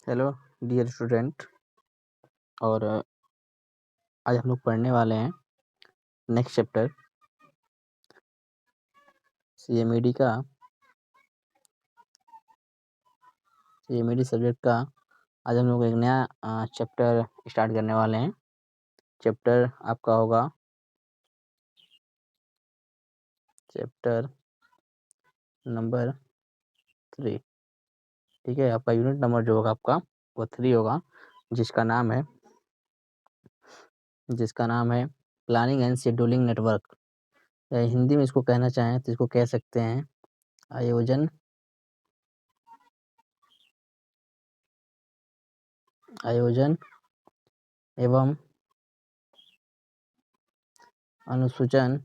Hello dear student. और आज हम लोग पढ़ने वाले हैं नेक्स्ट चैप्टर सीएमईडी सब्जेक्ट का। आज हम लोग एक नया चैप्टर स्टार्ट करने वाले हैं। चैप्टर आपका होगा चैप्टर नंबर 3। ठीक है, आपका यूनिट नंबर जो होगा आपका वो 3 होगा, जिसका नाम है planning and scheduling network. Hindi में इसको कहना चाहें तो इसको कह सकते हैं आयोजन एवं अनुसूचन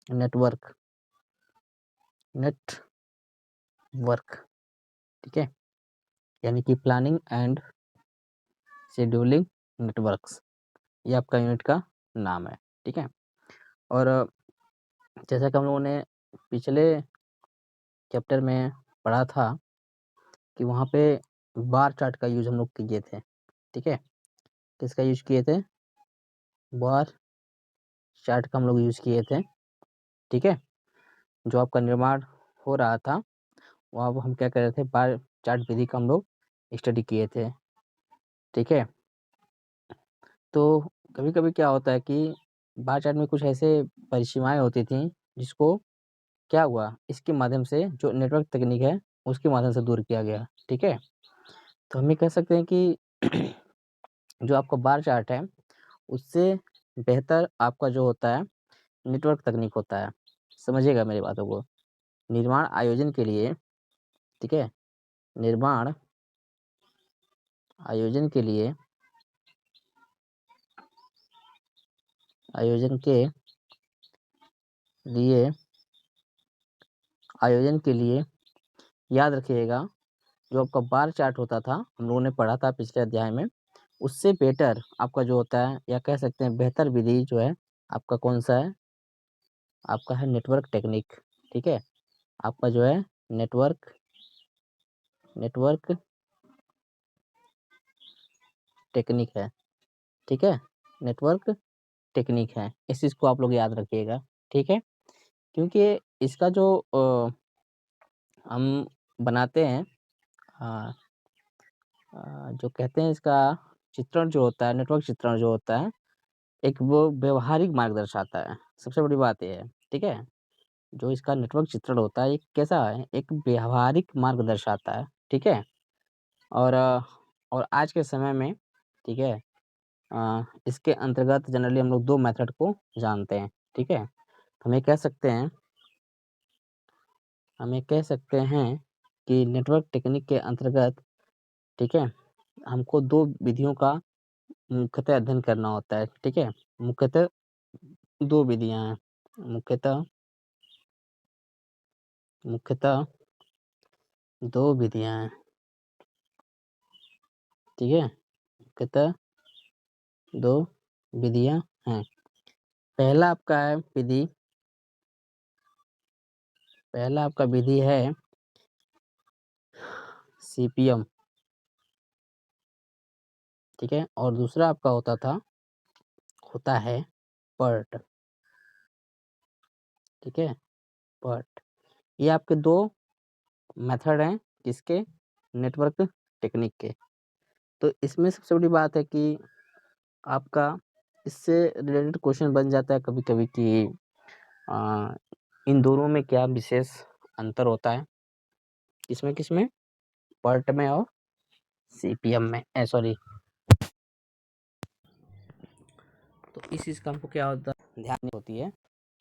नेटवर्क। ठीक है, यानी कि प्लानिंग एंड शेड्यूलिंग नेटवर्क्स, ये आपका यूनिट का नाम है। ठीक है, और जैसा कि हम लोगों ने पिछले चैप्टर में पढ़ा था कि वहाँ पे बार चार्ट का यूज हम लोग किए थे। ठीक है, किसका यूज किए थे? बार चार्ट का हम लोग यूज किए थे। ठीक है, जो आपका निर्माण हो रहा था वहाँ हम क्या कर रहे थे, बार चार्ट विधि का हम लोग स्टडी किए थे। ठीक है, तो कभी कभी क्या होता है कि बार चार्ट में कुछ ऐसे परिसीमाएं होती थी जिसको क्या हुआ, इसके माध्यम से जो नेटवर्क तकनीक है उसके माध्यम से दूर किया गया। ठीक है, तो हम ये कह सकते हैं कि जो आपका बार चार्ट है उससे बेहतर आपका जो होता है नेटवर्क तकनीक होता है। समझिएगा मेरी बातों को। निर्माण आयोजन के लिए, ठीक है, निर्माण आयोजन के लिए याद रखिएगा, जो आपका बार चार्ट होता था हम लोगों ने पढ़ा था पिछले अध्याय में, उससे बेटर आपका जो होता है या कह सकते हैं बेहतर विधि जो है आपका कौन सा है? आपका है नेटवर्क टेक्निक। ठीक है, आपका जो है नेटवर्क टेक्निक है। ठीक है, नेटवर्क टेक्निक है, इस चीज़ को आप लोग याद रखिएगा। ठीक है, क्योंकि इसका जो हम बनाते हैं जो कहते हैं इसका चित्रण जो होता है, नेटवर्क चित्रण जो होता है, एक वो व्यवहारिक मार्ग दर्शाता है। सबसे बड़ी बात ये है। ठीक है, जो इसका नेटवर्क चित्रण होता है, ये कैसा है? एक व्यवहारिक मार्ग दर्शाता है। ठीक है, और आज के समय में, ठीक है, इसके अंतर्गत जनरली हम लोग 2 मेथड को जानते हैं। ठीक है, हम ये कह सकते हैं कि नेटवर्क टेक्निक के अंतर्गत, ठीक है, हमको 2 विधियों का मुख्यतः अध्ययन करना होता है। ठीक है, मुख्यतः 2 विधियां हैं। मुख्यतः 2 विधियां हैं। ठीक है, मुख्यतः 2 विधियां हैं। पहला आपका विधि है सीपीएम। ठीक है, और दूसरा आपका होता है पर्ट। ठीक है, पर्ट। ये आपके 2 मेथड हैं किसके? नेटवर्क टेक्निक के। तो इसमें सबसे बड़ी बात है कि आपका इससे रिलेटेड क्वेश्चन बन जाता है कभी-कभी कि इन दोनों में क्या विशेष अंतर होता है? किसमें? पर्ट में और सीपीएम में। सॉरी, तो इस चीज़ का हमको क्या होता है, ध्यान नहीं होती है।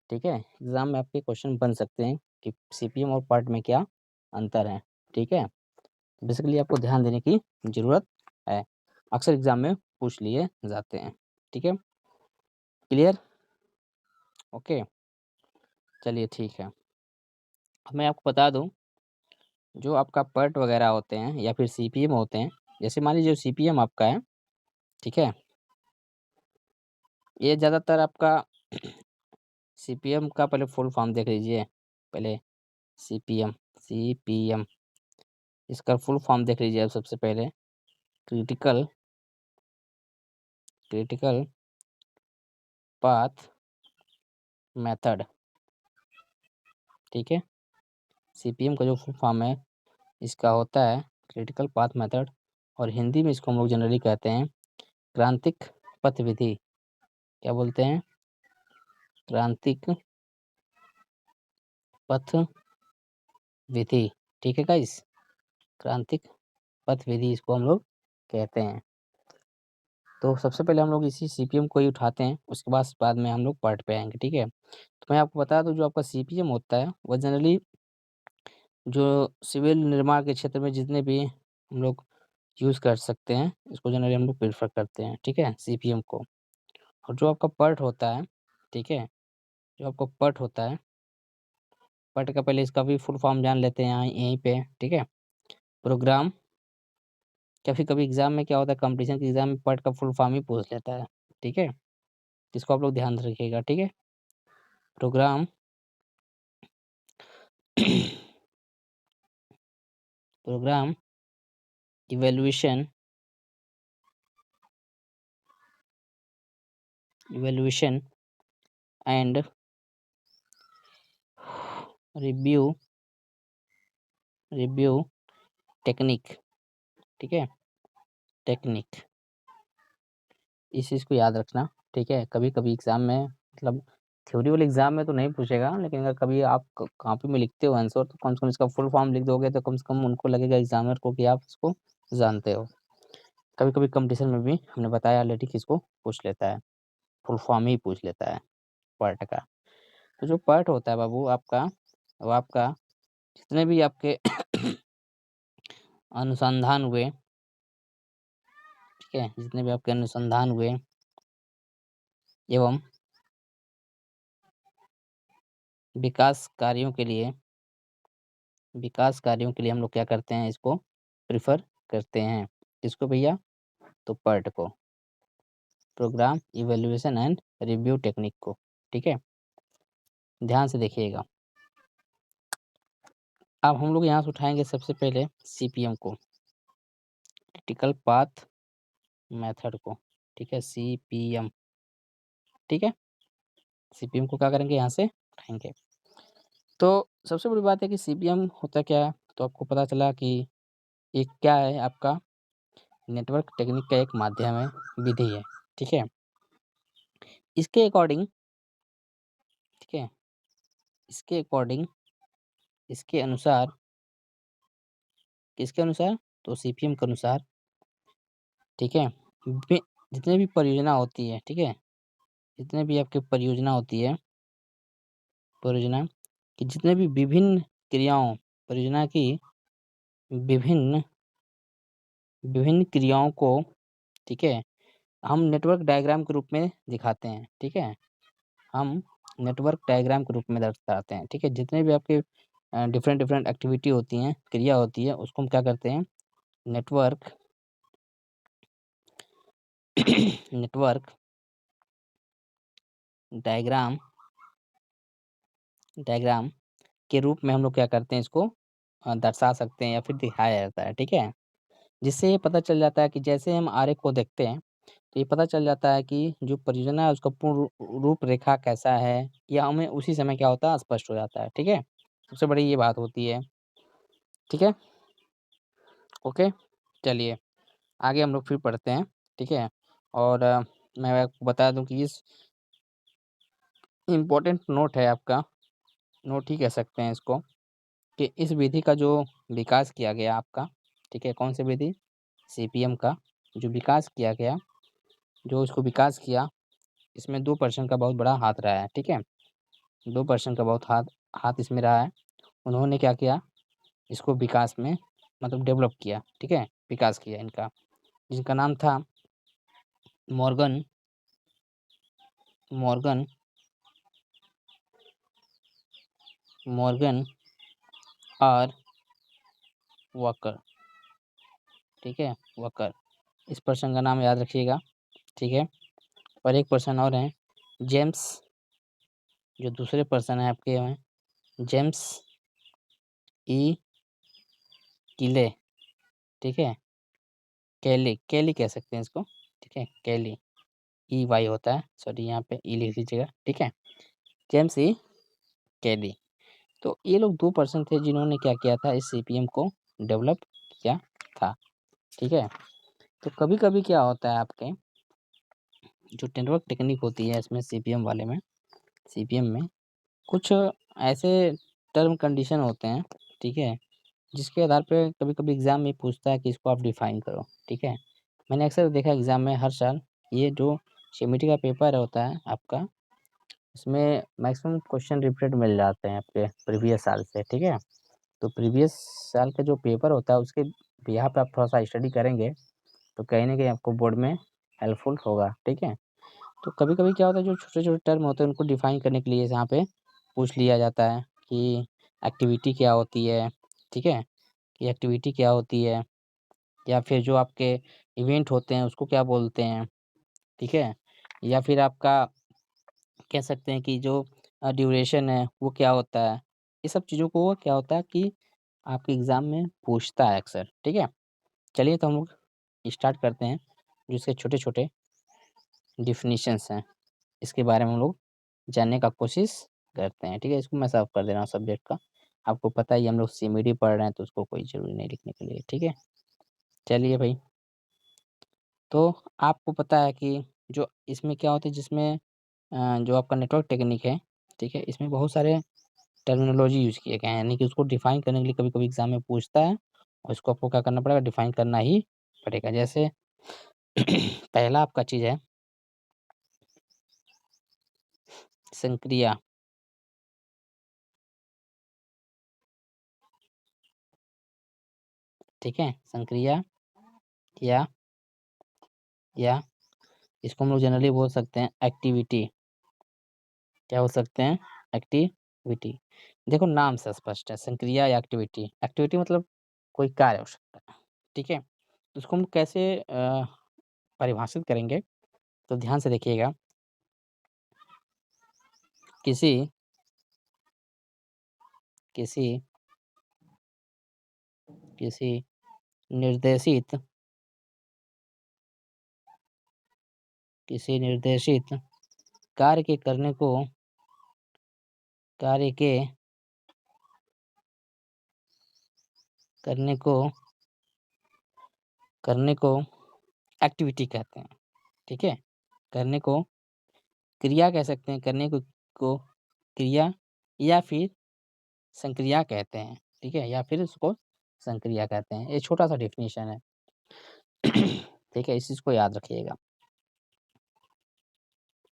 ठीक है, एग्जाम में आपके क्वेश्चन बन सकते हैं कि सीपीएम और पर्ट में क्या अंतर है। ठीक है, बेसिकली आपको ध्यान देने की जरूरत है, अक्सर एग्जाम में पूछ लिए जाते हैं। ठीक है, क्लियर? ओके, चलिए ठीक है। मैं आपको बता दूं, जो आपका पर्ट वगैरह होते हैं या फिर सीपीएम होते हैं, जैसे मान लीजिए सीपीएम आपका है, ठीक है, ये ज़्यादातर आपका सीपीएम का पहले फुल फॉर्म देख लीजिए। पहले सीपीएम इसका फुल फॉर्म देख लीजिए आप सबसे पहले। क्रिटिकल पाथ मेथड, ठीक है। सीपीएम का जो फुल फॉर्म है इसका होता है क्रिटिकल पाथ मेथड, और हिंदी में इसको हम लोग जनरली कहते हैं क्रांतिक पथ विधि। क्या बोलते हैं? क्रांतिक पथ विधि, ठीक है गाइस। क्रांतिक पथ विधि इसको हम लोग कहते हैं। तो सबसे पहले हम लोग इसी सीपीएम को ही उठाते हैं, उसके बाद में हम लोग पार्ट पे आएंगे, ठीक है। तो मैं आपको बता दूं, जो आपका सीपीएम होता है वह जनरली जो सिविल निर्माण के क्षेत्र में जितने भी हम लोग यूज़ कर सकते हैं, इसको जनरली हम लोग प्रेफर करते हैं, ठीक है, सीपीएम को। और जो आपका पर्ट होता है, ठीक है, जो आपका पर्ट होता है, पर्ट का पहले इसका भी फुल फॉर्म जान लेते हैं यहाँ यहीं पे, ठीक है। प्रोग्राम, कभी कभी एग्जाम में क्या होता है, कंपटीशन के एग्जाम में पर्ट का फुल फॉर्म ही पूछ लेता है, ठीक है। इसको आप लोग ध्यान रखिएगा, ठीक है। Program program evaluation and review technique, ठीक है, टेक्निक। इस चीज़ को याद रखना, ठीक है। कभी कभी एग्जाम में, मतलब थ्योरी वाले एग्जाम में तो नहीं पूछेगा, लेकिन अगर कभी आप कॉपी में लिखते हो आंसर, तो कम से कम इसका फुल फॉर्म लिख दोगे तो कम से कम उनको लगेगा एग्जामिनर को कि आप इसको जानते हो। कभी कभी कंपटीशन में भी हमने बताया ऑलरेडी कि इसको पूछ लेता है, फुल फॉर्म ही पूछ लेता है पार्ट का। तो जो पार्ट होता है बाबू आपका, वो आपका जितने भी आपके अनुसंधान हुए, ठीक है, जितने भी आपके अनुसंधान हुए एवं विकास कार्यों के लिए हम लोग क्या करते हैं, इसको प्रिफर करते हैं। किसको भैया? तो पर्ट को, program evaluation and review technique को, ठीक है। ध्यान से देखिएगा। अब हम लोग यहाँ से उठाएंगे सबसे पहले सीपीएम को, क्रिटिकल पाथ मेथड को, ठीक है, सीपीएम, ठीक है। सीपीएम को क्या करेंगे, यहाँ से उठाएंगे। तो सबसे बड़ी बात है कि सीपीएम होता क्या है, तो आपको पता चला कि ये क्या है, आपका नेटवर्क टेक्निक का एक माध्यम है, विधि है, ठीक है। इसके अकॉर्डिंग, ठीक है, इसके अकॉर्डिंग, इसके अनुसार, किसके अनुसार? तो सीपीएम के अनुसार, ठीक है, जितने भी परियोजना होती है, ठीक है, जितने भी आपकी परियोजना होती है, परियोजना की जितने भी विभिन्न क्रियाओं, परियोजना की विभिन्न विभिन्न क्रियाओं को, ठीक है, हम नेटवर्क डायग्राम के रूप में दिखाते हैं, ठीक है। हम नेटवर्क डायग्राम के रूप में दर्शाते हैं, ठीक है। जितने भी आपके डिफरेंट एक्टिविटी होती हैं, क्रिया होती है, उसको हम क्या करते हैं, नेटवर्क नेटवर्क डायग्राम के रूप में हम लोग क्या करते हैं, इसको दर्शा सकते हैं या फिर दिखाया जाता है, ठीक है। जिससे ये पता चल जाता है कि जैसे हम आरेख को देखते हैं, तो ये पता चल जाता है कि जो परियोजना है उसका पूर्ण रूपरेखा कैसा है, या हमें उसी समय क्या होता है, स्पष्ट हो जाता है, ठीक है। सबसे बड़ी ये बात होती है, ठीक है, ओके। चलिए आगे हम लोग फिर पढ़ते हैं, ठीक है। और मैं आपको बता दूं कि इस इम्पोर्टेंट नोट है आपका, नोट ही कह सकते हैं इसको, कि इस विधि का जो विकास किया गया आपका, ठीक है, कौन सी विधि? सीपीएम का जो विकास किया गया, जो इसको विकास किया, इसमें 2 पर्सन का बहुत बड़ा हाथ रहा है, ठीक है। 2 पर्सन का बहुत हाथ हाथ इसमें रहा है। उन्होंने क्या किया, इसको विकास में मतलब डेवलप किया, ठीक है, विकास किया इनका, जिनका नाम था मॉर्गन मॉर्गन मॉर्गन और वॉकर, ठीक है, वॉकर। इस पर्सन का नाम याद रखिएगा, ठीक है। और एक पर्सन और हैं, जेम्स जो दूसरे पर्सन है आपके हैं जेम्स ई किले, ठीक है, केली कह सकते हैं इसको, ठीक है, केली, ई वाई होता है, सॉरी यहाँ पे ई लिख लीजिएगा, ठीक है, जेम्स ई केली। तो ये लोग 2 पर्सन थे जिन्होंने क्या किया था, इस सीपीएम को डेवलप किया था, ठीक है। तो कभी-कभी क्या होता है आपके जो नेटवर्क टेक्निक होती है इसमें सीपीएम में कुछ ऐसे टर्म कंडीशन होते हैं, ठीक है, जिसके आधार पे कभी-कभी एग्ज़ाम में पूछता है कि इसको आप डिफाइन करो, ठीक है। मैंने अक्सर देखा एग्ज़ाम में हर साल ये जो सीएमईटी का पेपर होता है आपका, इसमें मैक्सिमम क्वेश्चन रिपीटेड मिल जाते हैं आपके प्रीवियस साल से, ठीक है। तो प्रीवियस साल का जो पेपर होता है उसके बिहाफ़ पे आप थोड़ा-सा स्टडी करेंगे, तो कहीं न कहीं आपको बोर्ड में हेल्पफुल होगा, ठीक है। तो कभी-कभी क्या होता है जो छोटे-छोटे टर्म होते हैं उनको डिफाइन करने के लिए यहाँ पे पूछ लिया जाता है कि एक्टिविटी क्या होती है, ठीक है? कि एक्टिविटी क्या होती है? या फिर जो आपके इवेंट होते हैं उसको क्या बोलते हैं, ठीक है? या फिर आपका कह सकते हैं कि जो ड्यूरेशन है वो क्या होता है? ये सब चीज़ों को क्या होता है कि आपके एग्ज़ाम में पूछता है अक्सर, ठीक है? चलिए तो हम लोग स्टार्ट करते हैं, जो इसके छोटे-छोटे डेफिनिशंस हैं, इसके बारे में हम लोग जानने का कोशिश करते हैं, ठीक है? इसको मैं साफ कर दे रहा हूँ सब्जेक्ट का। आपको पता ही है हम लोग सीएमईडी पढ़ रहे हैं तो उसको कोई ज़रूरी नहीं लिखने के लिए, ठीक है? चलिए भई, तो आपको पता है कि जो इसमें क्या होता है जिसमें जो आपका नेटवर्क टेक्निक है, ठीक है? इसमें बहुत सारे टर्मिनोलॉजी यूज़ किए गए हैं, यानी कि उसको डिफाइन करने के लिए कभी-कभी एग्ज़ाम में पूछता है और इसको आपको क्या करना पड़ेगा, डिफाइन करना ही पड़ेगा। जैसे पहला आपका चीज़ है संक्रिया, ठीक है? संक्रिया या या इसको हम लोग जनरली बोल सकते हैं एक्टिविटी। क्या बोल सकते हैं? एक्टिविटी। देखो नाम से स्पष्ट है, संक्रिया या एक्टिविटी। एक्टिविटी मतलब कोई कार्य हो सकता है, ठीक है? तो इसको हम कैसे परिभाषित करेंगे, तो ध्यान से देखिएगा। किसी किसी किसी निर्देशित किसी निर्देशित कार्य के कार्य के करने को करने को एक्टिविटी कहते हैं, ठीक है? करने को क्रिया कह सकते हैं, करने को क्रिया या फिर संक्रिया कहते हैं, ठीक है? या फिर उसको संक्रिया कहते हैं। ये छोटा-सा डेफ़िनेशन है, ठीक है? इस चीज़ को याद रखिएगा।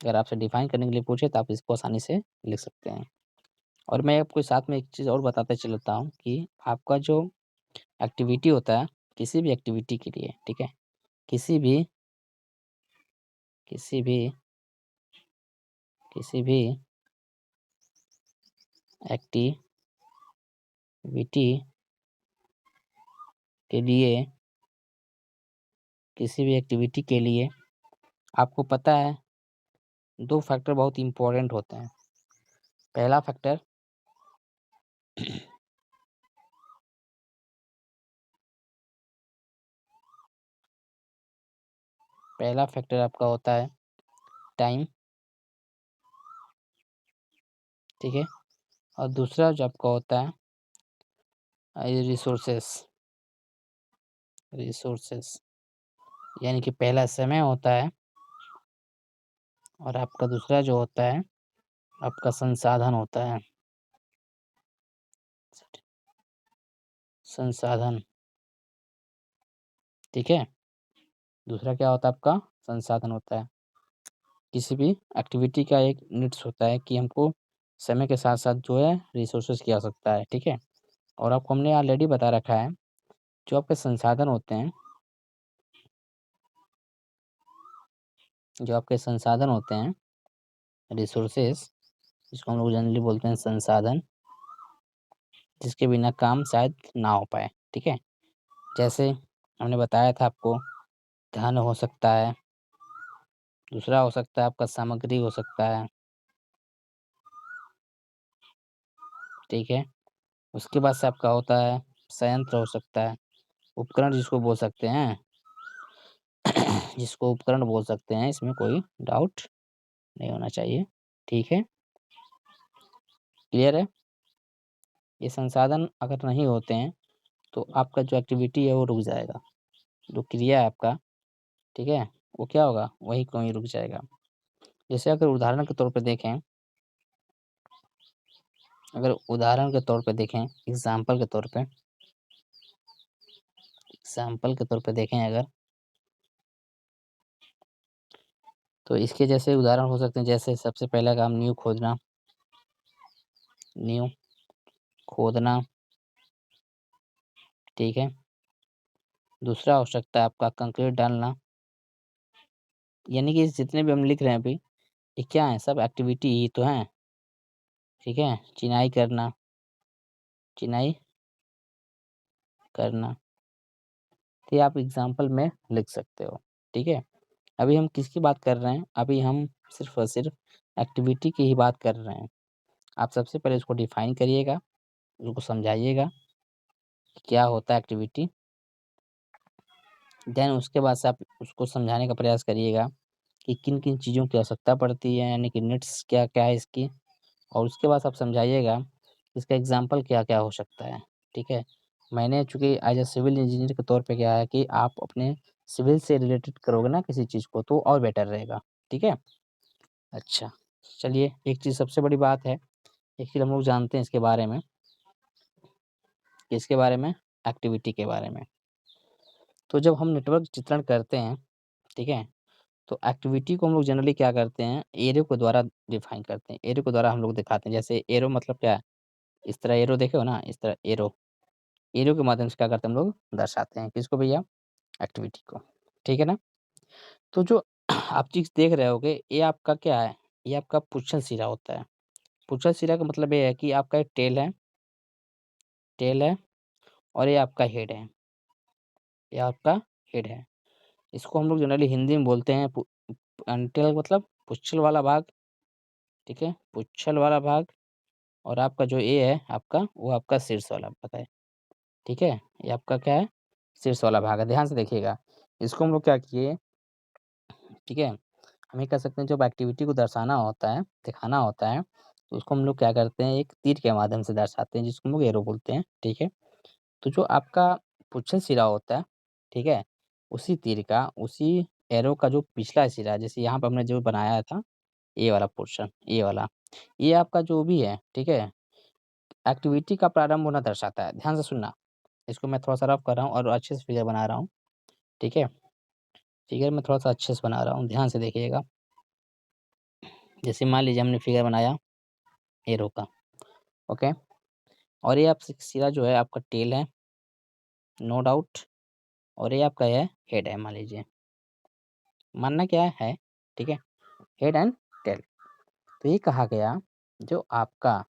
अगर आपसे डिफ़ाइन करने के लिए पूछे तो आप इसको आसानी से लिख सकते हैं। और मैं आपको साथ में एक चीज़ और बताते चलता हूँ कि आपका जो एक्टिविटी होता है, किसी भी एक्टिविटी के लिए, ठीक है? किसी भी किसी भी किसी भी एक्टिविटी के लिए किसी भी एक्टिविटी के लिए आपको पता है 2 फैक्टर बहुत इम्पोर्टेंट होते हैं। पहला फैक्टर पहला फैक्टर आपका होता है टाइम, ठीक है? और दूसरा जो आपका होता है ये रिसोर्सेस यानी कि पहला समय होता है और आपका दूसरा जो होता है आपका संसाधन होता है। संसाधन, ठीक है? दूसरा क्या होता है आपका संसाधन होता है। किसी भी एक्टिविटी का एक नीड्स होता है कि हमको समय के साथ-साथ जो है रिसोर्सेस की आवश्यकता है, ठीक है? और आपको हमने ऑलरेडी बता रखा है, जो आपके संसाधन होते हैं जो आपके संसाधन होते हैं, रिसोर्सेस जिसको हम लोग जनरली बोलते हैं संसाधन, जिसके बिना काम शायद ना हो पाए, ठीक है? जैसे हमने बताया था आपको धन हो सकता है, दूसरा हो सकता है आपका सामग्री हो सकता है, ठीक है। उसके बाद से आपका होता है संयंत्र हो सकता है, उपकरण जिसको बोल सकते हैं जिसको उपकरण बोल सकते हैं, इसमें कोई डाउट नहीं होना चाहिए, ठीक है? क्लियर है? ये संसाधन अगर नहीं होते हैं, तो आपका जो एक्टिविटी है वो रुक जाएगा। जो क्रिया है आपका, ठीक है? वो क्या होगा? वहीं का वहीं रुक जाएगा। जैसे अगर उदाहरण के तौर पे देखें एग्ज़ाम्पल के तौर पे देखें अगर, तो इसके जैसे उदाहरण हो सकते हैं, जैसे सबसे पहला काम नींव खोदना, ठीक है? दूसरा हो सकता है आपका कंक्रीट डालना, यानी कि जितने भी हम लिख रहे हैं अभी, ये क्या है? सब एक्टिविटी ही तो हैं, ठीक है? चिनाई करना, तो ये आप एग्ज़ाम्पल में लिख सकते हो, ठीक है? अभी हम किसकी बात कर रहे हैं? अभी हम सिर्फ़ और सिर्फ़ एक्टिविटी की ही बात कर रहे हैं। आप सबसे पहले उसको डिफ़ाइन करिएगा, उसको समझाइएगा, कि क्या होता है एक्टिविटी। देन उसके बाद से आप उसको समझाने का प्रयास करिएगा कि किन-किन चीज़ों की आवश्यकता पड़ती है, यानी कि नीड्स क्या-क्या है इसकी, और उसके बाद आप समझाइएगा, इसका एग्ज़ाम्पल क्या-क्या हो सकता है, ठीक है? मैंने चूँकि एज़ अ सिविल इंजीनियर के तौर पे क्या है कि आप अपने सिविल से रिलेटेड करोगे ना किसी चीज़ को, तो और बेटर रहेगा, ठीक है? अच्छा, चलिए एक चीज़ सबसे बड़ी बात है, एक चीज़ हम लोग जानते हैं इसके बारे में, किसके बारे में? एक्टिविटी के बारे में। तो जब हम नेटवर्क चित्रण करते हैं, ठीक है? तो एक्टिविटी को हम लोग जनरली क्या करते हैं, एरो के द्वारा डिफाइन करते हैं। एरो के द्वारा हम लोग दिखाते हैं। जैसे एरो मतलब क्या है? इस तरह एरो देखे हो ना? इस तरह एरो। एरो के माध्यम से क्या करते हैं हम लोग दर्शाते हैं। किसको भैया? एक्टिविटी को। ठीक है ना? तो जो आप चीज़ देख रहे होगे, ये आपका क्या है? ये आपका पुच्छल सिरा होता है। पुच्छल सिरा का मतलब ये है कि आपका एक टेल है और ये आपका हेड है। ये आपका हेड है। इसको हम लोग जनरली हिंदी में बोलते हैं टेल मतलब पुच्छल वाला भाग, ठीक है? पुच्छल वाला भाग, और आपका जो ये है आपका, वो आपका शीर्ष वाला भाग है, ठीक है? ये आपका क्या है? शीर्ष वाला भाग है, ध्यान से देखिएगा। इसको हम लोग क्या किए, ठीक है? हम ये कह सकते हैं जब एक्टिविटी को दर्शाना होता है, दिखाना होता है, तो उसको हम लोग क्या करते हैं, एक तीर के माध्यम से दर्शाते हैं, जिसको हम लोग एरो बोलते हैं, ठीक है? तो जो आपका पुच्छल सिरा होता है, ठीक है? उसी तीर का, उसी एरो का जो पिछला सिरा, जैसे यहाँ पे हमने जो बनाया था, ये वाला पोर्शन, ये वाला, ये आपका जो भी है, ठीक है? एक्टिविटी का प्रारंभ होना दर्शाता है। ध्यान से सुनना, इसको मैं थोड़ा-सा रफ कर रहा हूँ और अच्छे से फिगर बना रहा हूँ, ठीक है? फिगर मैं थोड़ा-सा अच्छे से बना रहा हूँ, ध्यान से देखिएगा। जैसे मान लीजिए हमने फिगर बनाया एरो का, ओके? और ये आप सिरा जो है आपका टेल है, नो डाउट, और ये आपका है हेड है मान लीजिए। मानना क्या है, ठीक है? Head and tail. तो ये कहा गया, जो आपका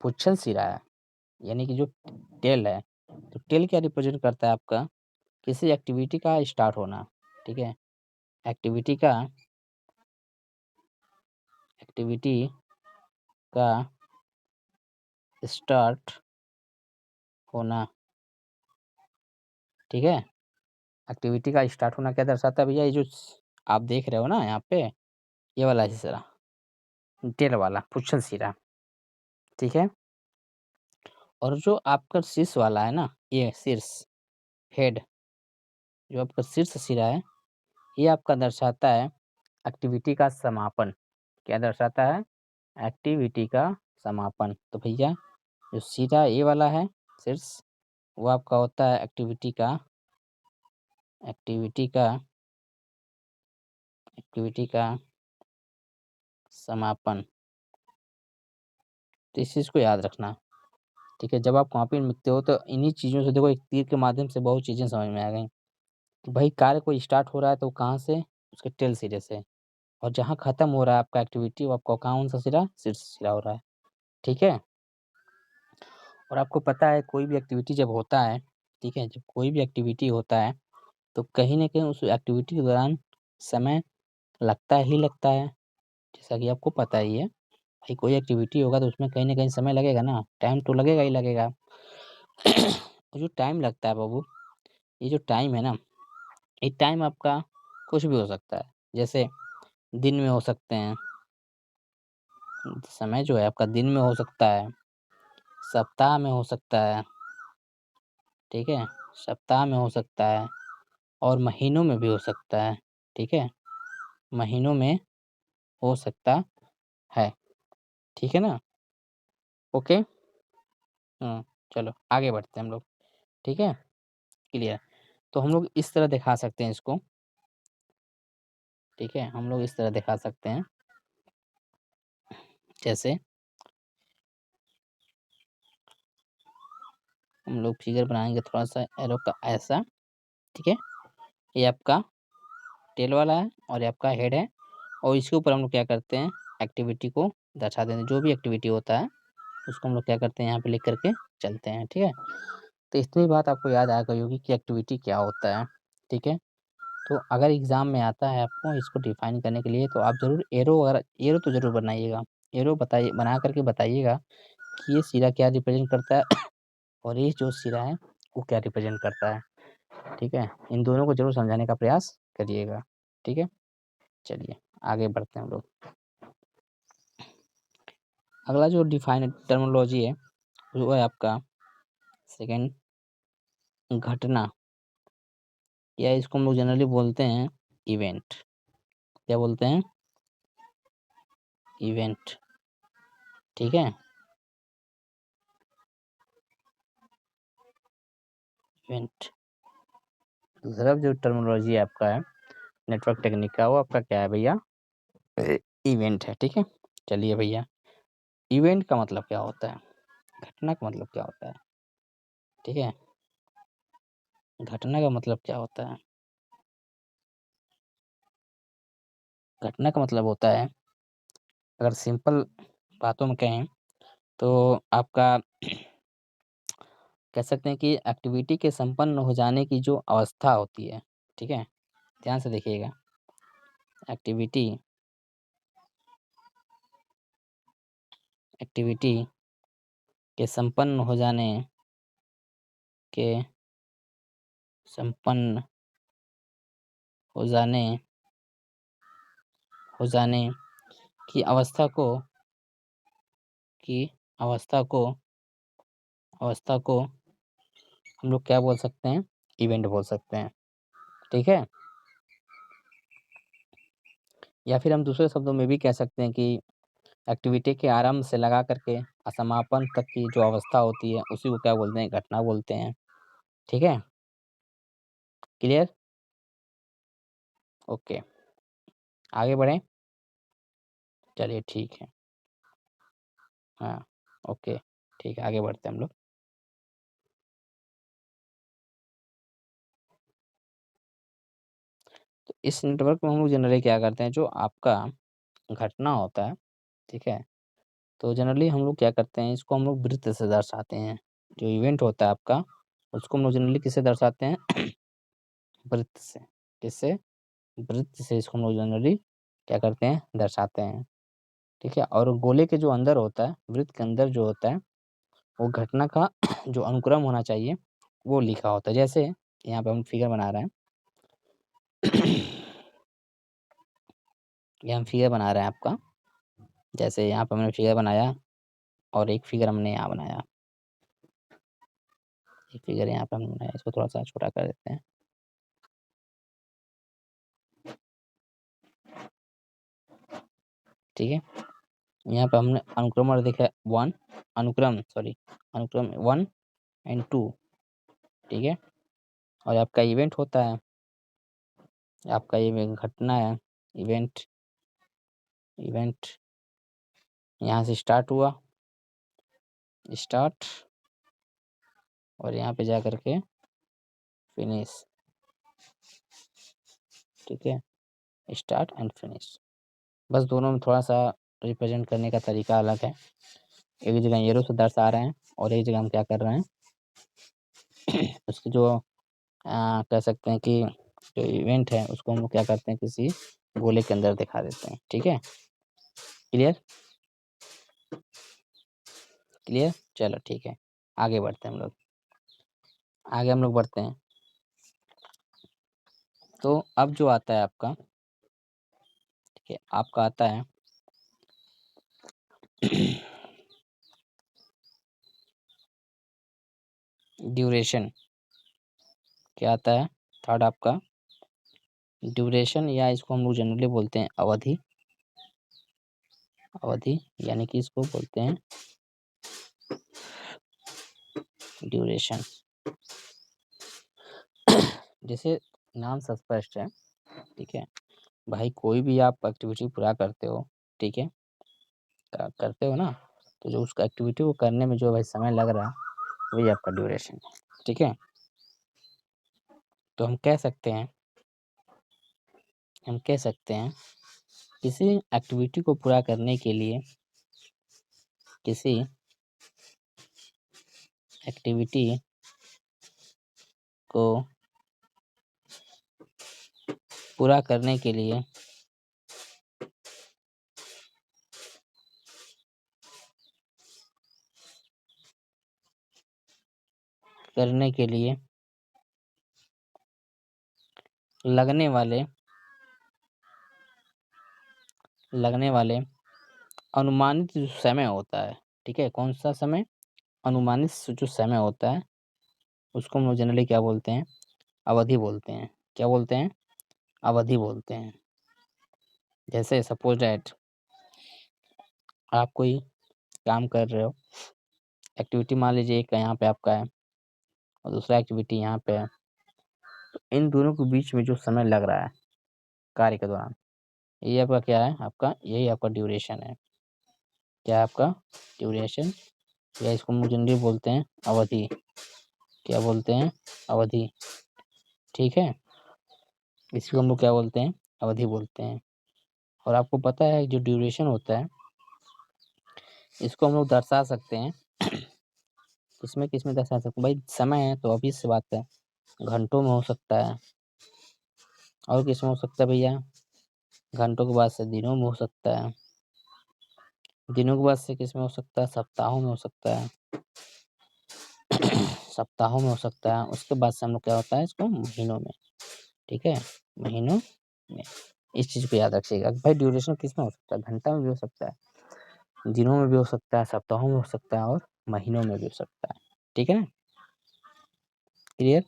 पुच्छल सिरा है, यानी कि जो टेल है, तो टेल क्या रिप्रेज़ेंट करता है आपका? किसी एक्टिविटी का स्टार्ट होना, ठीक है? एक्टिविटी का एक्टिविटी का स्टार्ट होना, ठीक है? एक्टिविटी का स्टार्ट होना क्या दर्शाता है भैया? ये जो आप देख रहे हो ना यहाँ पे, ये वाला हिस्सा, टेल वाला, पुच्छल सिरा, ठीक है? और जो आपका शीर्ष वाला है ना, ये शीर्ष, हेड, जो आपका शीर्ष सिरा है, ये आपका दर्शाता है एक्टिविटी का समापन। क्या दर्शाता है? एक्टिविटी का समापन। तो भैया जो सिरा ये वाला है, शीर्ष, वो आपका होता है एक्टिविटी का एक्टिविटी का समापन। तो इस चीज़ को याद रखना, ठीक है? जब आप कॉपी में लिखते हो, तो इन्हीं चीज़ों से देखो, एक तीर के माध्यम से बहुत चीज़ें समझ में आ गई कि भाई कार्य कोई स्टार्ट हो रहा है तो वो कहाँ से? उसके टेल सिरे से, और जहाँ खत्म हो रहा है आपका एक्टिविटी, वो आपका कौन-सा सिरा? शीर्ष सिरा हो रहा है, ठीक है? और आपको पता है कोई भी एक्टिविटी जब होता है, ठीक है? जब कोई भी एक्टिविटी होता है, तो कहीं न कहीं उस एक्टिविटी के दौरान समय लगता ही लगता है, जैसा कि आपको पता ही है। ये कोई एक्टिविटी होगा तो उसमें कहीं न कहीं समय लगेगा ना, टाइम तो लगेगा ही लगेगा। जो टाइम लगता है बाबू, ये जो टाइम है ना, ये टाइम आपका कुछ भी हो सकता है। जैसे दिन में हो सकते हैं, समय जो है आपका दिन में हो सकता है, सप्ताह में हो सकता है, ठीक है? सप्ताह में हो सकता है और महीनों में भी हो सकता है, ठीक है? महीनों में हो सकता है, ठीक है ना? ओके? चलो आगे बढ़ते हैं हम लोग, ठीक है? क्लियर। तो हम लोग इस तरह दिखा सकते हैं इसको, ठीक है? हम लोग इस तरह दिखा सकते हैं, जैसे हम लोग फिगर बनाएँगे थोड़ा-सा एरो का ऐसा, ठीक है? ये आपका टेल वाला है और ये आपका हेड है और इसके ऊपर हम लोग क्या करते हैं, एक्टिविटी को दर्शा देते हैं। जो भी एक्टिविटी होता है, उसको हम लोग क्या करते हैं, यहाँ पे लिख कर के चलते हैं, ठीक है? तो इतनी बात आपको याद आ गई होगी कि एक्टिविटी क्या होता है, ठीक है? तो अगर एग्ज़ाम में आता है आपको इसको डिफ़ाइन करने के लिए तो आप ज़रूर एरो तो ज़रूर बनाइएगा। एरो बताइए बना कर के बताइएगा कि ये सिरा क्या रिप्रेज़ेंट करता है और ये जो सिरा है, वो क्या रिप्रेज़ेंट करता है, ठीक है? इन दोनों को ज़रूर समझाने का प्रयास करिएगा, ठीक है? चलिए, आगे बढ़ते हैं हम लोग। अगला जो डिफ़ाइन टर्मिनोलॉजी है, वो है आपका सेकंड घटना या इसको हम लोग जनरली बोलते हैं इवेंट। क्या बोलते हैं? इवेंट, ठीक है? इवेंट। दूसरा जो टर्मिनोलॉजी आपका है नेटवर्क टेक्निक का, वो आपका क्या है भैया? इवेंट है, ठीक है? चलिए भैया, इवेंट का मतलब क्या होता है? घटना का मतलब क्या होता है? ठीक है? घटना का मतलब क्या होता है? घटना का मतलब होता है, अगर सिंपल बातों में कहें, तो आपका कह सकते हैं कि एक्टिविटी के संपन्न हो जाने की जो अवस्था होती है, ठीक है? ध्यान से देखिएगा, एक्टिविटी एक्टिविटी के के संपन्न हो जाने हो जाने की की अवस्था को अवस्था को हम लोग क्या बोल सकते हैं? इवेंट बोल सकते हैं, ठीक है? या फिर हम दूसरे शब्दों में भी कह सकते हैं कि एक्टिविटी के आरंभ से लगा करके असमापन तक की जो अवस्था होती है, उसी को क्या बोलते हैं? घटना बोलते हैं, ठीक है? क्लियर? ओके, आगे बढ़ें? चलिए ठीक है। हाँ, ओके, ठीक है, आगे बढ़ते हैं हम लोग। तो इस नेटवर्क में हम लोग जनरली क्या करते हैं, जो आपका घटना होता है, ठीक है? तो जनरली हम लोग क्या करते हैं, इसको हम लोग वृत्त से दर्शाते हैं। जो इवेंट होता है आपका, उसको हम लोग जनरली किससे दर्शाते हैं? वृत्त से। किससे? वृत्त से इसको हम लोग जनरली क्या करते हैं? दर्शाते हैं, ठीक है? और गोले के जो अंदर होता है, वृत्त के अंदर जो होता है, वो घटना का जो अनुक्रम होना चाहिए, वो लिखा होता है। जैसे यहाँ पे हम फिगर बना रहे हैं। ये हम फिगर बना रहे हैं आपका। जैसे यहाँ पे हमने फिगर बनाया और एक फिगर हमने यहाँ बनाया। एक फिगर यहाँ पे हमने बनाया, इसको थोड़ा-सा छोटा कर देते हैं। ठीक है? यहाँ पे हमने अनुक्रमण देखा 1 अनुक्रम 1 एंड 2, ठीक है? और आपका इवेंट होता है, आपका ये घटना है, इवेंट इवेंट यहाँ से स्टार्ट हुआ, स्टार्ट और यहाँ पे जा कर के फिनिश, ठीक है? Start and finish. बस दोनों में थोड़ा-सा रिप्रेज़ेंट करने का तरीका अलग है। एक जगह एरो से दर्शा रहे हैं और एक जगह हम क्या कर रहे हैं, उसकी जो कह सकते हैं कि जो इवेंट है, उसको हम लोग क्या करते हैं, किसी गोले के अंदर दिखा देते हैं, ठीक है? क्लियर? क्लियर? चलो ठीक है, आगे बढ़ते हैं हम लोग। आगे हम लोग बढ़ते हैं। तो अब जो आता है आपका, ठीक है, आपका आता है ड्यूरेशन। क्या आता है? थर्ड आपका ड्यूरेशन, या इसको हम लोग जनरली बोलते हैं अवधि। अवधि यानी कि इसको बोलते हैं ड्यूरेशन। जैसे नाम से स्पष्ट है, ठीक है भाई, कोई भी आप एक्टिविटी पूरा करते हो, ठीक है, करते हो ना, तो जो उसका एक्टिविटी को करने में जो भाई समय लग रहा है, वही आपका ड्यूरेशन है, ठीक है। तो हम कह सकते हैं किसी एक्टिविटी को पूरा करने के लिए, किसी एक्टिविटी को पूरा करने के लिए लगने वाले अनुमानित जो समय होता है, ठीक है, कौन सा समय? अनुमानित जो समय होता है, उसको हम लोग जनरली क्या बोलते हैं? अवधि बोलते हैं। क्या बोलते हैं? अवधि बोलते हैं। जैसे सपोज डैट आप कोई काम कर रहे हो, एक्टिविटी मान लीजिए एक यहाँ पे आपका है और दूसरा एक्टिविटी यहाँ पे है, तो इन दोनों के बीच में जो समय लग रहा है कार्य के दौरान, ये आपका क्या है? आपका यही आपका ड्यूरेशन है। क्या है आपका? ड्यूरेशन, या इसको हम जनरली बोलते हैं अवधि। क्या बोलते हैं? अवधि, ठीक है। इसको हम लोग क्या बोलते हैं? अवधि बोलते हैं। और आपको पता है जो ड्यूरेशन होता है, इसको हम लोग दर्शा सकते हैं किसमें दर्शा सकते हैं भाई? समय है तो ऑब्वियस सी बात है, घंटों में हो सकता है। और किसमें हो सकता है भैया? घंटों के बाद से दिनों में हो सकता है। दिनों के बाद से किसमें हो सकता है? सप्ताहों में हो सकता है। सप्ताहों में हो सकता है। उसके बाद से हम लोग क्या होता है इसको? महीनों में, ठीक है, महीनों में। इस चीज को याद रखिएगा भाई, ड्यूरेशन किसमें हो सकता है? घंटा में भी हो सकता है, दिनों में भी हो सकता है, सप्ताहों में हो सकता है, और महीनों में भी हो सकता है, ठीक है ना? क्लियर?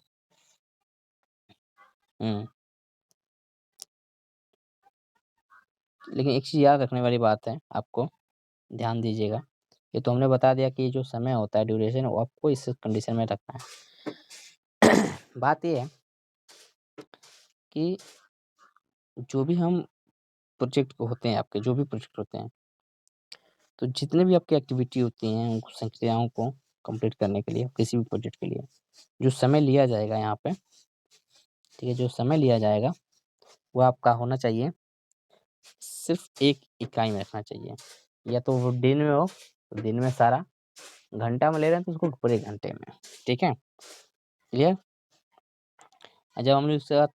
लेकिन एक चीज याद रखने वाली बात है, आपको ध्यान दीजिएगा। ये तो हमने बता दिया कि जो समय होता है ड्यूरेशन, वो आपको इस कंडीशन में रखना है। बात ये है कि जो भी हम प्रोजेक्ट होते हैं, आपके जो भी प्रोजेक्ट होते हैं, तो जितने भी आपकी एक्टिविटी होती हैं, उन संक्रियाओं को कंप्लीट करने के लिए, किसी भी प्रोजेक्ट के लिए जो समय लिया जाएगा यहाँ पे, ठीक है, जो समय लिया जाएगा वो आपका होना चाहिए सिर्फ एक इकाई में रखना चाहिए। या तो वो दिन में हो तो दिन में सारा, घंटा में ले रहे हैं तो उसको पूरे घंटे में, ठीक है, क्लियर? जब हम लोग उसके बाद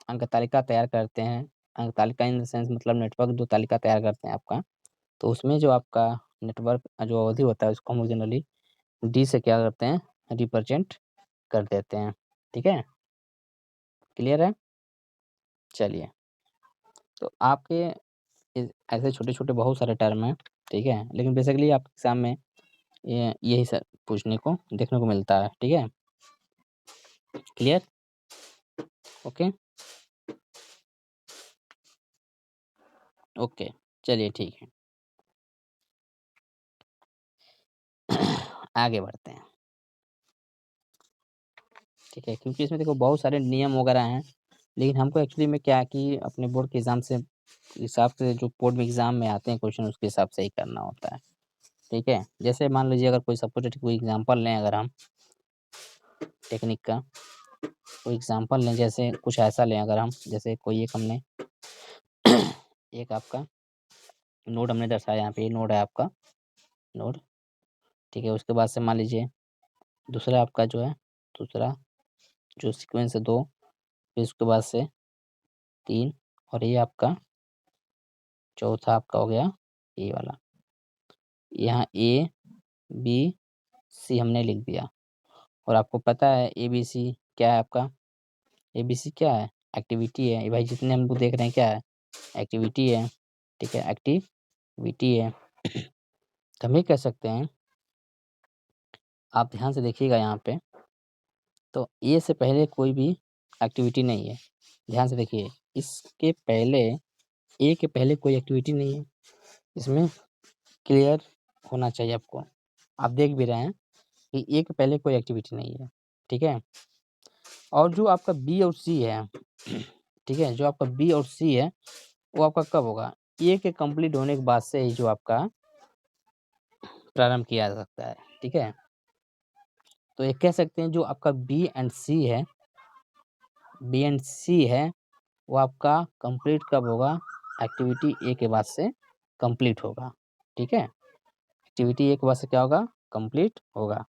अंक तालिका तैयार करते हैं, अंक तालिका इन द सेंस मतलब नेटवर्क जो तालिका तैयार करते हैं आपका, तो उसमें जो आपका नेटवर्क जो अवधि होता है, उसको हम लोग जनरली डी से क्या करते हैं? रिप्रेजेंट कर देते हैं, ठीक है, क्लियर है? चलिए, तो आपके ऐसे छोटे-छोटे बहुत सारे टर्म हैं, ठीक है, लेकिन बेसिकली आपके एग्ज़ाम में यही सब पूछने को देखने को मिलता है, ठीक है, क्लियर? ओके? ओके, चलिए ठीक है। आगे बढ़ते हैं, ठीक है, क्योंकि इसमें देखो बहुत सारे नियम वगैरह हैं, लेकिन हमको एक्चुअली में क्या है कि अपने बोर्ड के एग्ज़ाम से हिसाब से जो बोर्ड में एग्ज़ाम में आते हैं क्वेश्चन, उसके हिसाब से ही करना होता है, ठीक है? जैसे मान लीजिए अगर कोई सपोज़ कोई एग्ज़ाम्पल लें, अगर हम टेक्निक का कोई एग्ज़ाम्पल लें, जैसे कुछ ऐसा लें अगर हम, जैसे कोई एक हमने एक आपका नोड हमने दर्शाया, यहाँ पे ये नोड है आपका, नोड, ठीक है, उसके बाद से मान लीजिए दूसरा आपका जो है, दूसरा जो सीक्वेंस है 2, फिर उसके बाद से 3, और ये आपका चौथा आपका हो गया ये वाला। यहाँ ए बी, सी हमने लिख दिया। और आपको पता है ABC क्या है आपका? ABC क्या है? एक्टिविटी है। ये भाई जितने हम लोग देख रहे हैं क्या है? एक्टिविटी है, ठीक है? एक्टिविटी है। तो हम ये कह सकते हैं, आप ध्यान से देखिएगा यहाँ पे, तो ए से पहले कोई भी एक्टिविटी नहीं है। ध्यान से देखिए, इसके पहले ए के पहले कोई एक्टिविटी नहीं है। इसमें क्लियर होना चाहिए आपको। आप देख भी रहे हैं कि ए के पहले कोई एक्टिविटी नहीं है, ठीक है? और जो आपका बी और सी है, ठीक है? जो आपका बी और सी है, वो आपका कब होगा? ए के कंप्लीट होने के बाद से ही जो आपका प्रारंभ किया जा सकता है, ठीक है? तो ये कह सकते हैं जो आपका बी एंड सी है, वो आपका कंप्लीट कब होगा? एक्टिविटी ए के बाद से कंप्लीट होगा, ठीक है? एक्टिविटी ए के बाद से क्या होगा? कंप्लीट होगा।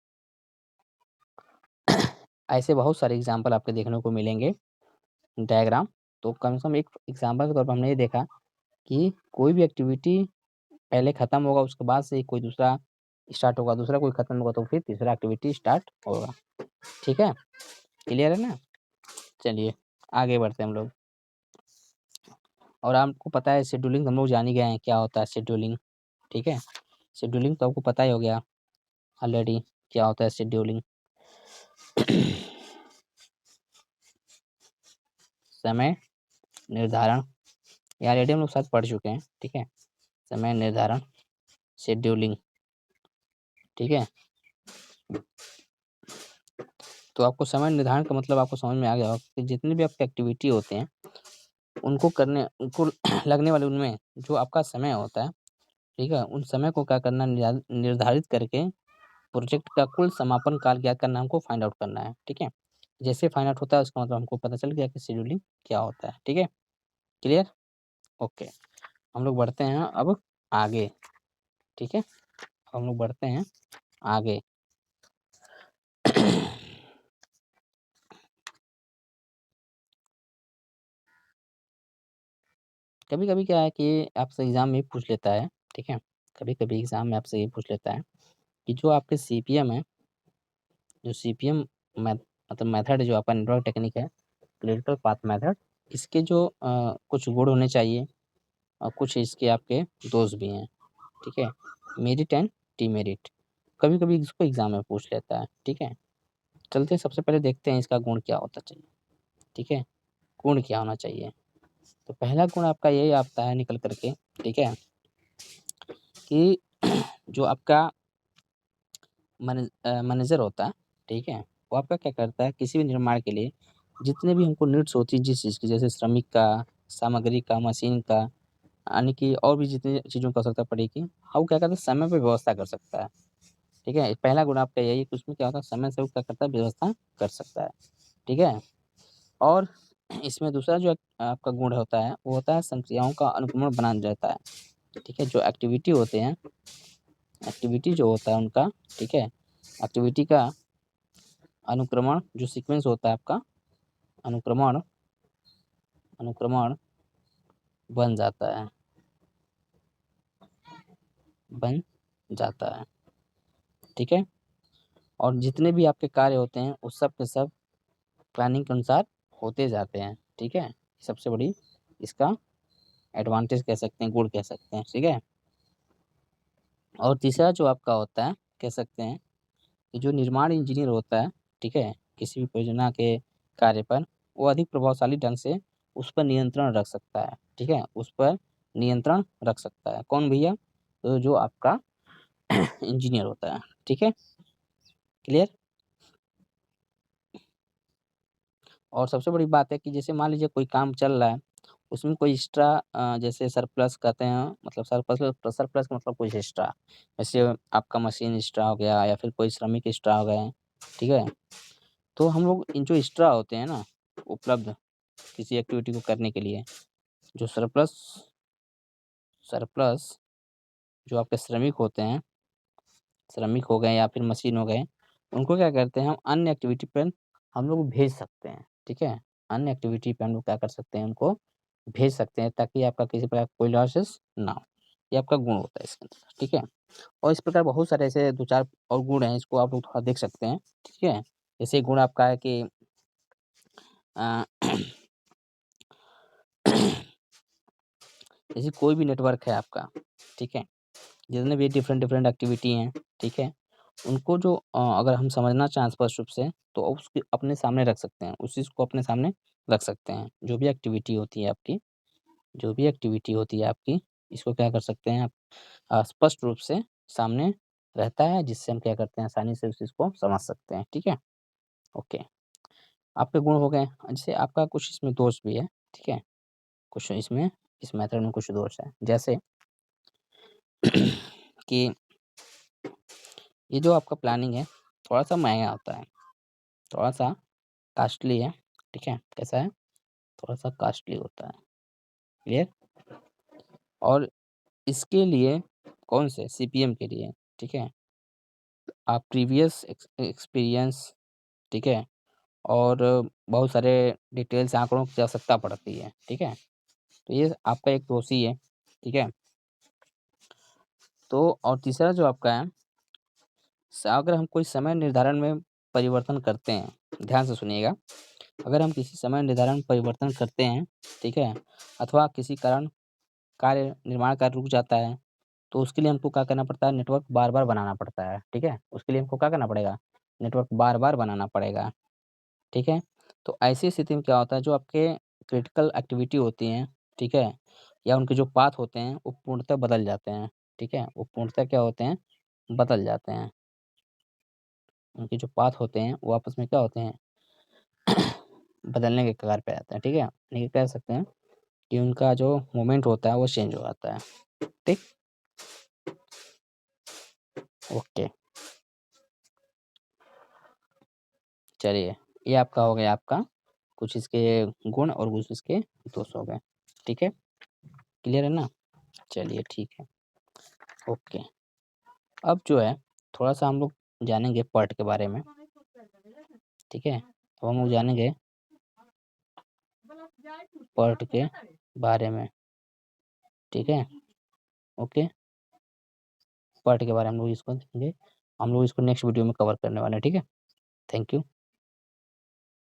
ऐसे बहुत सारे एग्जाम्पल आपको देखने को मिलेंगे डायग्राम। तो कम से कम एक एग्जाम्पल के तौर पर हमने ये देखा कि कोई भी एक्टिविटी पहले खत्म होगा, उसके बाद से कोई दूसरा स्टार्ट होगा, दूसरा कोई खत्म होगा तो फिर तीसरा एक्टिविटी स्टार्ट होगा, ठीक है? क्लियर है ना? चलिए आगे बढ़ते हैं हम लोग। और आपको पता है शेड्यूलिंग हम लोग जान ही गए हैं क्या होता है शेड्यूलिंग, ठीक है? शेड्यूलिंग तो आपको पता ही हो गया ऑलरेडी क्या होता है शेड्यूलिंग। समय निर्धारण, ये ऑलरेडी हम लोग साथ पढ़ चुके हैं, ठीक है? समय निर्धारण, शेड्यूलिंग, ठीक है? तो आपको समय निर्धारण का मतलब आपको समझ में आ गया होगा कि जितनी भी आपकी एक्टिविटी होते हैं, उनको लगने वाले उनमें जो आपका समय होता है, ठीक है? उन समय को क्या करना, निर्धारित करके प्रोजेक्ट का कुल समापन काल ज्ञात करना, हमको फाइंड आउट करना है, ठीक है? जैसे फाइंड आउट होता है उसका मतलब हमको पता चल गया कि शेड्यूलिंग क्या होता है, ठीक है? क्लियर? ओके। हम लोग बढ़ते हैं अब आगे, ठीक है? हम लोग बढ़ते हैं आगे। कभी-कभी क्या है कि आपसे एग्ज़ाम में पूछ लेता है, ठीक है? कभी-कभी एग्ज़ाम में आपसे ये पूछ लेता है कि जो आपके सीपीएम है, जो सीपीएम मैथ मतलब मेथड जो आपका नेटवर्क टेक्निक है, क्रिटिकल पाथ मेथड, इसके जो कुछ गुण होने चाहिए और कुछ इसके आपके दोष भी हैं, ठीक है? मेरिट एंड डिमेरिट, कभी-कभी इसको एग्ज़ाम में पूछ लेता है, ठीक है? चलते हैं सबसे पहले देखते हैं इसका गुण क्या होता चाहिए, ठीक है? गुण क्या होना चाहिए? तो पहला गुण आपका यही आता है निकल कर के, ठीक है? कि जो आपका मैनेजर होता है, ठीक है? वो आपका क्या करता है किसी भी निर्माण के लिए जितने भी हमको नीड्स होती है जिस चीज़ की, जैसे श्रमिक का, सामग्री का, मशीन का, यानी कि और भी जितनी चीज़ों की आवश्यकता पड़ेगी, हाँ, वो क्या करता है समय पे व्यवस्था कर सकता है, ठीक है? पहला गुण आपका यही है कि उसमें क्या होता है समय से वो क्या करता है व्यवस्था कर सकता है, ठीक है? और इसमें दूसरा जो आपका गुण होता है, वो होता है संक्रियाओं का अनुक्रमण बना रहता है, ठीक है? जो एक्टिविटी होते हैं, एक्टिविटी जो होता है उनका, ठीक है? एक्टिविटी का अनुक्रमण जो सीक्वेंस होता है आपका, अनुक्रमण अनुक्रमण बन जाता है, बन जाता है, ठीक है? और जितने भी आपके कार्य होते हैं, वो सब के सब प्लानिंग के अनुसार होते जाते हैं, ठीक है? सबसे बड़ी इसका एडवांटेज कह सकते हैं, गुण कह सकते हैं, ठीक है? और तीसरा जो आपका होता है, कह सकते हैं कि जो निर्माण इंजीनियर होता है, ठीक है? किसी भी परियोजना के कार्य पर, वो अधिक प्रभावशाली ढंग से उस पर नियंत्रण रख सकता है, ठीक है? उस पर नियंत्रण रख सकता है। कौन भैया? तो जो आपका इंजीनियर होता है, ठीक है? क्लियर? और सबसे बड़ी बात है कि जैसे मान लीजिए कोई काम चल रहा है, उसमें कोई एक्स्ट्रा जैसे सरप्लस कहते हैं, मतलब सरप्लस सरप्लस का मतलब कुछ एक्स्ट्रा, जैसे आपका मशीन एक्स्ट्रा हो गया या फिर कोई श्रमिक एक्स्ट्रा हो गए, ठीक है? तो हम लोग इन जो एक्स्ट्रा होते हैं ना, उपलब्ध किसी एक्टिविटी को करने के लिए, जो सरप्लस सरप्लस जो आपके श्रमिक होते हैं, श्रमिक हो गए या फिर मशीन हो गए, उनको क्या करते हैं हम अन्य एक्टिविटी पर हम लोग भेज सकते हैं, ठीक है? अन्य एक्टिविटी पे हम लोग क्या कर सकते हैं उनको भेज सकते हैं ताकि आपका किसी प्रकार का कोई लॉसेस ना हो, ये आपका गुण होता है इसके अंदर, ठीक है। और इस प्रकार बहुत सारे ऐसे 2-4 और गुण हैं, इसको आप लोग थोड़ा देख सकते हैं, ठीक है। जैसे गुण आपका है कि अ, जैसे कोई भी नेटवर्क है आपका, ठीक है, जितने भी डिफरेंट एक्टिविटी हैं, ठीक है, उनको जो अगर हम समझना चाहें स्पष्ट रूप से, तो उसके अपने सामने रख सकते हैं, उस चीज़ को अपने सामने रख सकते हैं। जो भी एक्टिविटी होती है आपकी, जो भी एक्टिविटी होती है आपकी, इसको क्या कर सकते हैं आप स्पष्ट रूप से सामने रहता है, जिससे हम क्या करते हैं, आसानी से उस चीज़ को समझ सकते हैं, ठीक है? ओके, आपके गुण हो गए। जैसे आपका कुछ इसमें दोष भी है, ठीक है? कुछ इसमें इस मेथड में कुछ दोष है। जैसे कि ये जो आपका प्लानिंग है, थोड़ा-सा महँगा होता है, थोड़ा-सा कॉस्टली है, ठीक है? कैसा है? थोड़ा-सा कॉस्टली होता है, क्लियर? और इसके लिए कौन से? सीपीएम के लिए, ठीक है? आप प्रीवियस एक्सपीरियंस, ठीक है? और बहुत सारे डिटेल्स आँकड़ों की आवश्यकता पड़ती है, ठीक है? तो ये आपका एक दोष ही है, ठीक है? तो और तीसरा जो आपका है, अगर हम कोई समय निर्धारण में परिवर्तन करते हैं, ध्यान से सुनिएगा, अगर हम किसी समय निर्धारण में परिवर्तन करते हैं, ठीक है? अथवा किसी कारण निर्माण कार्य रुक जाता है, तो उसके लिए हमको क्या करना पड़ता है, नेटवर्क बार-बार बनाना पड़ता है, ठीक है? उसके लिए हमको क्या करना पड़ेगा, नेटवर्क बार-बार बनाना पड़ेगा, ठीक है? तो ऐसी स्थिति में क्या होता है, जो आपके क्रिटिकल एक्टिविटी होती हैं, ठीक है? या उनके जो पाथ होते हैं, वो पूर्णतः बदल जाते हैं, ठीक है? वो पूर्णतः क्या होते हैं, बदल जाते हैं। उनके जो पाथ होते हैं, वो आपस में क्या होते हैं, बदलने के कगार पे आते हैं, ठीक है? ये कह सकते हैं कि उनका जो मूवमेंट होता है, वो चेंज हो जाता है, ठीक? ओके, चलिए, ये आपका हो गया आपका कुछ इसके गुण और कुछ इसके दोष हो गए, ठीक है? क्लियर है ना? चलिए ठीक है, ओके। अब जो है थोड़ा-सा हम लोग जानेंगे पर्ट के बारे में, ठीक है? तो हम लोग जानेंगे पर्ट के बारे में, ठीक है? ओके, पर्ट के बारे में हम लोग इसको देखेंगे। हम लोग इसको नेक्स्ट वीडियो में कवर करने वाले हैं, ठीक है? Thank you.